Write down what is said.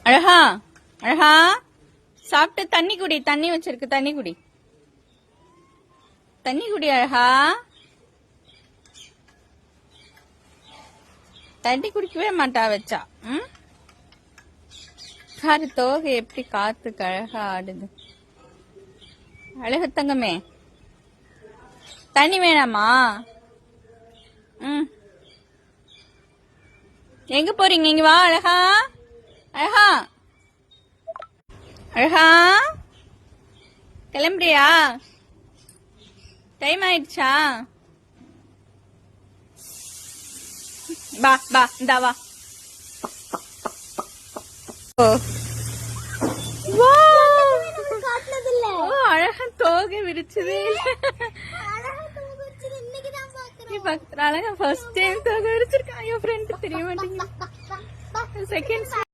அழகா அழகா சாப்பிட்டு தண்ணி குடி. தண்ணி வச்சிருக்கு, தண்ணி குடி. தண்ணி குடி அழகா. தண்ணி குடிக்கவே மாட்டா வச்சா. பாரு தோகை எப்படி காத்துக்கு அழகா ஆடுது. அழகு தங்கமே, தண்ணி வேணாமா? எங்க போறீங்க? இங்க வா அழகா. அழகா அழகா கிளம்புறியா? டைம் ஆயிடுச்சா? பா பா இந்தா வா. அழகா தோகை விரிச்சதே பக்கத்துல. அழகா ஃபர்ஸ்ட் டைம் தோகை விரிச்சிருக்கா. என் ஃப்ரெண்ட் தெரிய மாட்டேங்குது. செகண்ட்